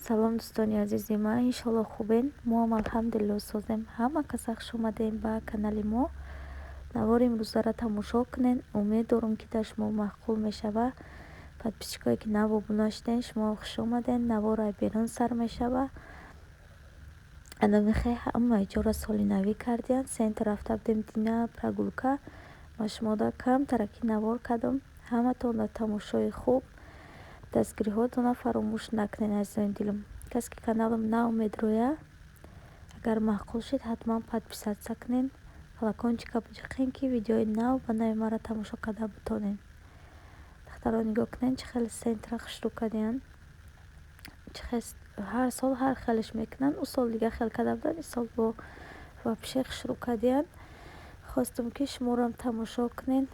Салом дӯстони азизи ман, иншолло хубен. Мо ҳам алҳамдулилло созем. Ҳама каса хуш омадем ба канали мо. Навори имрӯзара тамошо кунен. Умед дорам ки дар шумо маъқул мешава. Подписчикое ки нав обуна шуден, шумо хуш омаден. Навора берун сар мешава. Адамихе ҳама иҷора соли навӣ кардиан. Сентр рафта будем дина прогулка. Ма шумода кам тараки навор кардам. Ҳаматон дар тамошои хуб. дастгириҳоятона фаромӯш накунед азизони дилам. Касе ки каналам наомед роя, агар маъқул шуд ҳатман подписатсия кунед, колокольчика биҷиқен ки видеои нав ба нави мара тамошо карда бутонед. духтаро нигоҳ кунед чӣ хеле сентра хушрӯ кардиан. ҳар сол ҳар хелеш мекунанд. У сол дига хел карда буданд, ин сол вообще хушрӯ кардиан. хостам ки шуморам тамошо кунед.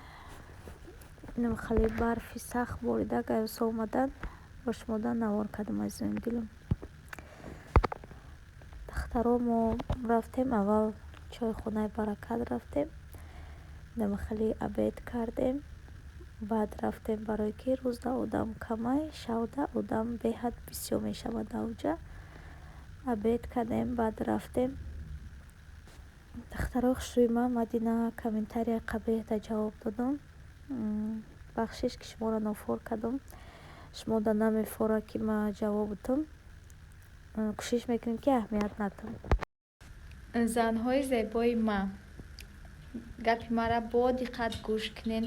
хеле барфи сахт борида гаёса омадан ба шумода навор кардам азизони дилам. духтаро мо рафтем аввал чойхонаи баракат рафтем. хеле обед кардем. баъд рафтем барое ки рӯзда одам камай, шавда одам беҳад бисёр мешавад авҷа. обед кардем, баъд рафтем. духтаро хушрӯи ман мадина комментарияи қабеҳда ҷавоб додам. бахшиш ки шуморо нофор кардам. шумода намефора ки ман ҷавоб додам. кӯшиш мекунем ки аҳамият надам. занҳои зебои ман, гапи мара бо диққат гӯш кунед.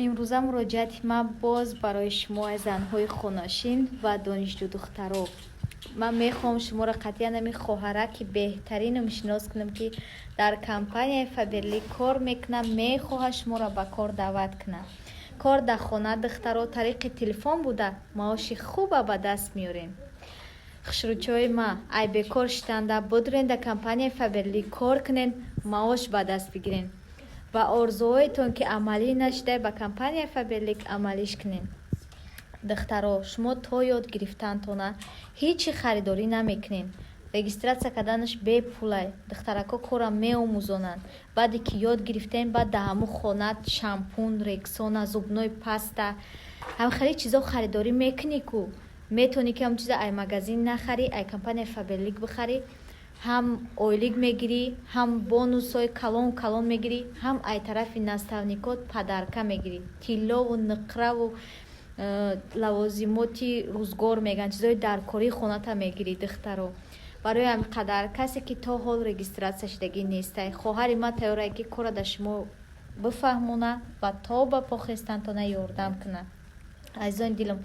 имрӯза муроҷиати ман боз барои шумо занҳои хонашин ва донишҷӯ духтаро. ман мехоҳам шуморо қатъиян ҳамин хоҳараки беҳтаринро шинос кунам ки дар компанияи Faberlic кор мекунам. мехоҳад шуморо ба кор даъват кунам. кор дар хона духтаро тариқи телефон буда маоши хуба ба даст меорем. хушрӯчаҳои ман, ай бекор шуданда будурен дар компанияи Faberlic кор кунен, маош ба даст бигирен ва орзуҳоятон ки амалӣ нашуда ба компанияи Faberlic амалиш кунен. духтаро, шумо то ёд гирифтантона ҳичи харидорӣ намекунен. регистратсия карданаш бепулай. духтарако корам меомӯзонанд. баъде ки ёд гирифтен, баъд дар ҳамун хона шампун, рексона, зубной паста, ҳамхеле чизо харидорӣ мекунӣ ку. метавонӣ ки ҳамун чиза ай магазин нахарӣ, ай компанияи Faberlic бихарӣ. ҳам ойлик мегирӣ, ҳам бонусҳои калон калон мегирӣ, ҳам ай тарафи наставникот падарка мегирӣ. тиллову нуқраву лавозимоти рӯзгор меган, чизои даркории хоната мегирӣ. духтаро, барои ҳамин қадар касе ки то ҳол регистратсия шудагӣ нестай, хоҳари ман тайёрае ки кора дар шумо бифаҳмона ва то ба похестантона ёрдам куна. азизони дилам,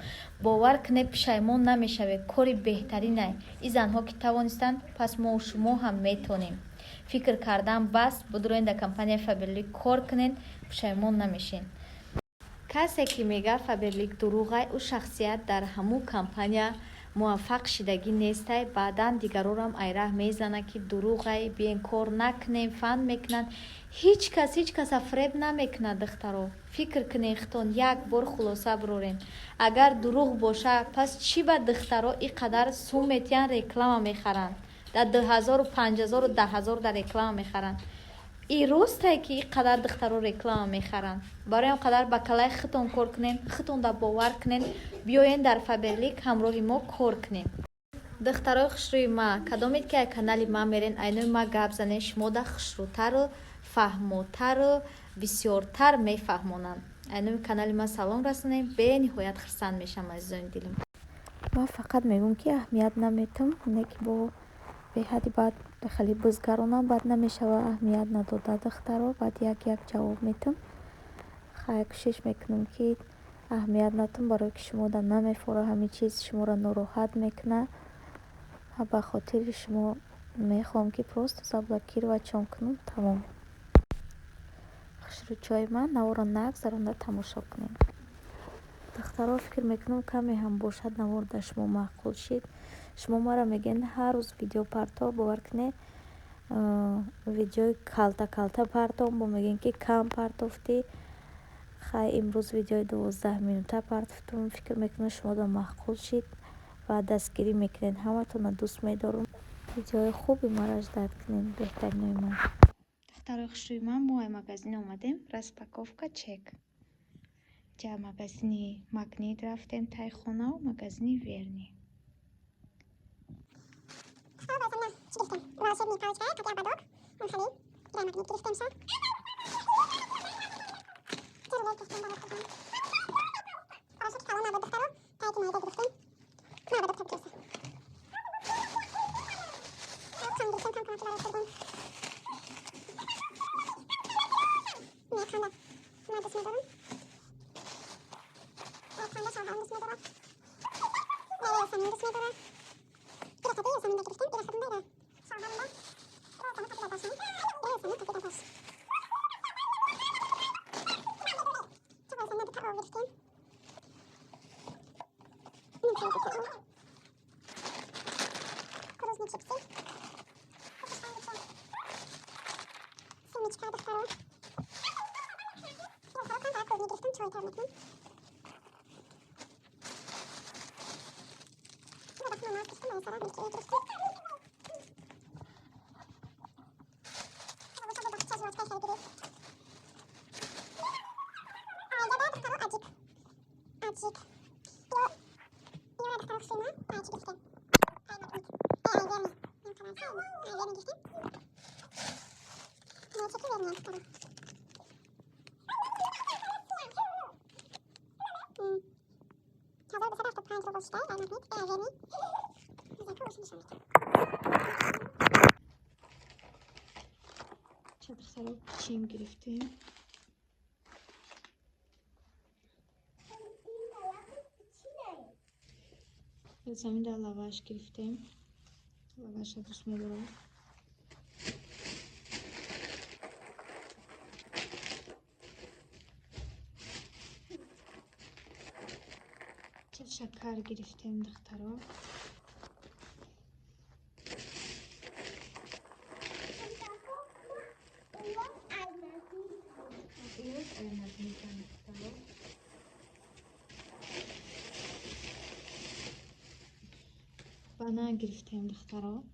бовар кунед, пушаймон намешавед. кори беҳтаринай. ин занҳо ки тавонистанд, пас мо шумо ҳам метонем. фикр кардан бас, будурен дар компанияи Faberlic кор кунед, пушаймон намешен. касе ки мега Faberlic дурӯғай, ӯ шахсият дар ҳамун компания муваффақ шудагӣ нестай. баъдан дигарорам айраҳ мезана ки дурӯғай, биен кор накунем, фан мекунанд. ҳеҷ кас афреб намекунад. духтаро, фикр кунед, хитон як бор хулоса бирорем. агар дурӯғ боша, пас чӣ ба духтаро ин қадар сум метиҳанд, реклама мехаранд. дар 2000, 5000, 10000 дар реклама мехаранд. ин ростае ки ин қадар духтаро реклама мехаранд. барои ҳам қадар ба калай хитон кор кунед, хитон дар бовар кунед, биёен дар Faberlic ҳамроҳи мо кор кунед. духтарои хушрӯи ман, кадомед ки ай канали ман мерен, айнои ман гап занед, шумо дар хушрӯтару фаҳмотару бисёртар мефаҳмонанд. айнои канали ман салом расонем. бениҳоят хурсанд мешавам азизони дилам. ман фақат мегӯям ки аҳамият наметам, не ки бо беҳади баъд хеле бузгаронам, баъд намешава аҳамият надода. духтаро баъд як ҷавоб метам. хай кӯшиш мекунам ки аҳамият надам, барое ки шумода намефора, ҳамин чиз шуморо нороҳат мекуна. ба хотири шумо мехоҳам ки просто заблокироватшон кунам. тамом. хушрӯчаҳои ман, навора нагзаронда тамошо кунед. духтаро, фикр мекунам каме ҳам бошад навор дар шумо маъқул шид. шумо мара мегӯед ҳар рӯз видео партов, бовар кунед видеои калта партов, мо мегӯем ки кам партофтӣ. хай имрӯз видеои 12 минута партофтум. фикр мекунам шумода маъқул шид ва дастгирӣ мекунед. ҳаматонро дӯст медорам. видеои хуби мара ждат кунед. беҳтаринои ман. духтарои хушрӯи ман, мо ай магазин омадем. распаковка чек. ҷа магазини Магнит рафтем, тайхона ва магазини Верни. چادر چین گرفتیم. زمین در لواش گرفتیم. لواش رو دوست می‌دارم. شکر گرفتیم دخترها. بانان گرفتیم دخترها.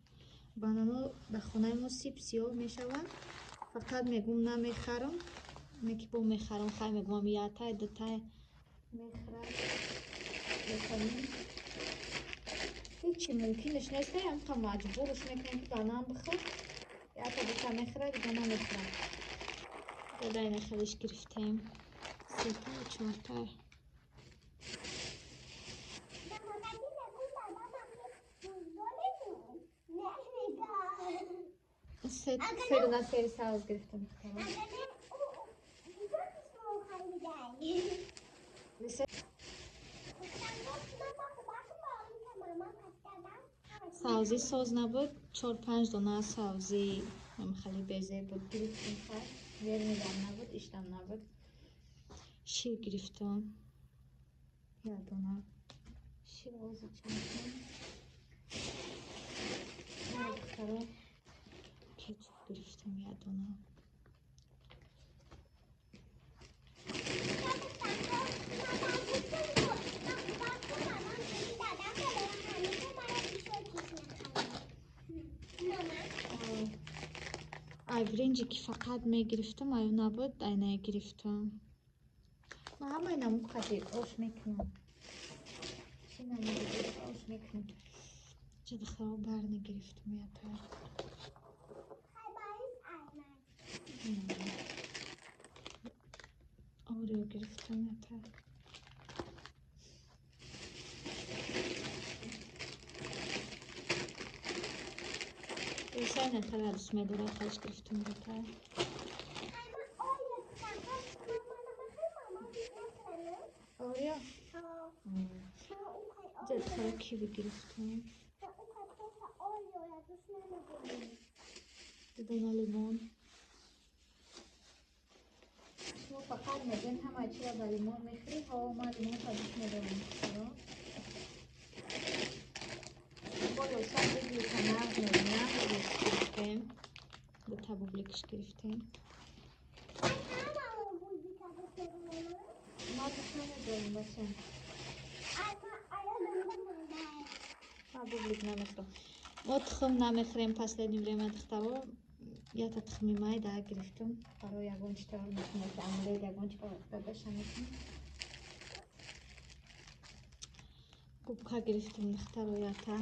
بانانو به خونه ما سیب سیاه میشوند. فقط میگم نمیخرم. میگم میخرم خیلی میگم یه تای دو تای میخرم. بکنیم. هیچی ممکنش نیست. هم تا مجبورش میکنیم که بانان بخور. یا تا دو تا میخره دیگه نمیخرم. داین خیلیش گرفتیم. سه تا چهار تا. سه دونه سری ساز گرفتم. سازی ساز نبود. 4-5 دونه سازی هم خیلی بزرگ بود. گرفتم خیلی. ورمیدم نبود. اشتم نبود. شیر گرفتم. یه دونه شیر آزی چندم. دخترها کچپ گرفتم یه دونه. ای برنجی که فقط میگرفتم آیا نبود اینه گرفتم. من همه اینم قدیر آش میکنم. چی نمیگرفت آش میکنم. چه دخترها بر نگرفتم یه تا. اوریو گرفتم یه تا. دوستان خیلی دوست می‌دارم خیلیش گرفتم یه تا. اوریو. دخترها کیوی گرفتم. دونه لیمون. شما فقط میگن همه چی را با لیمون میخوری. ها ما لیمون تا دوست می‌دارم. بالا سر بگیر که نرد نرد گرفتیم. دو تا بوبلیکش گرفتیم. ما دوست نداریم بچه. ما بوبلیک نمیخورم. ما تخم نمیخوریم پس لیمون دخترها. یا تا تخمی مای در گرفتم. برای یگان چطور میکنم که عمله یگان چطور ببشم میکنم. گوبکا گرفتم دخترها یا تا.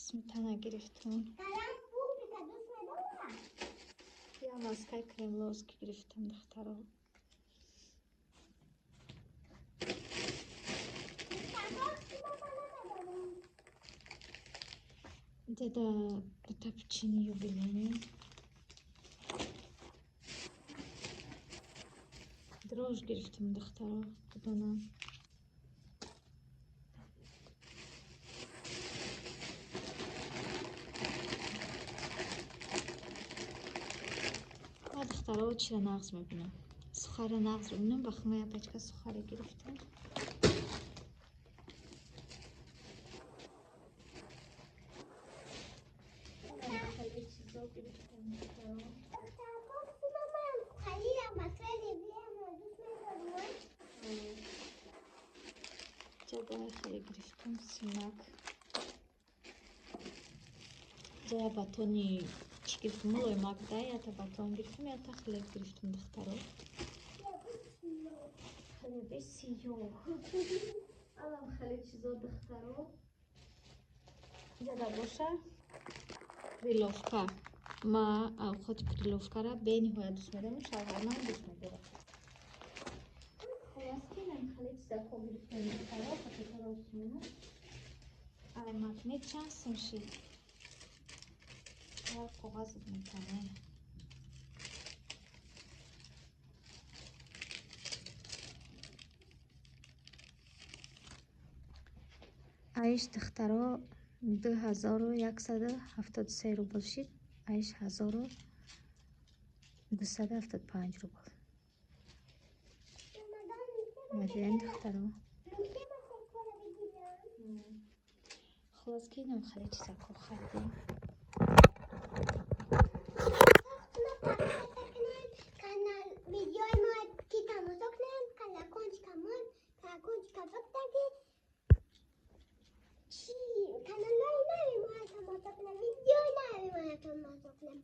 сметана гирифтам. Я маскаи кремловски гирифтам духтаро. деда бута печенье юбилейное. дрожь гирифтам духтаро. Кудона. دخترها چی را نقض میبینم سخر نقض میبینم با خمه پچکه سخر گرفتم خیلی چیزا گرفتم جدا خیلی گرفتم سینک جا باتونی چی گرفتم ملوی مگده یا تا باتون گرفتم یا تا خیلی گرفتم دخترها خیلی سیاه الان خیلی چیزا دخترها جدا باشه پریلوفکا ما خود پریلوفکا را به نهایت دوست میدارم و شلوارم هم دوست میدارم خلاص کنم خیلی چیزا خوب گرفتم دخترها خیلی تراش میدونم але магнит чансим шид я когаз метане айш духтаро 2173 рубл шид айш 1275 рубл мадиен духтаро خلاص که اینم خیلی چیزا که خریدیم کانال ویدیوی ما کی تماشا کنیم کانال نوی ما تماشا کنیم ویدیو نوی ما تماشا کنیم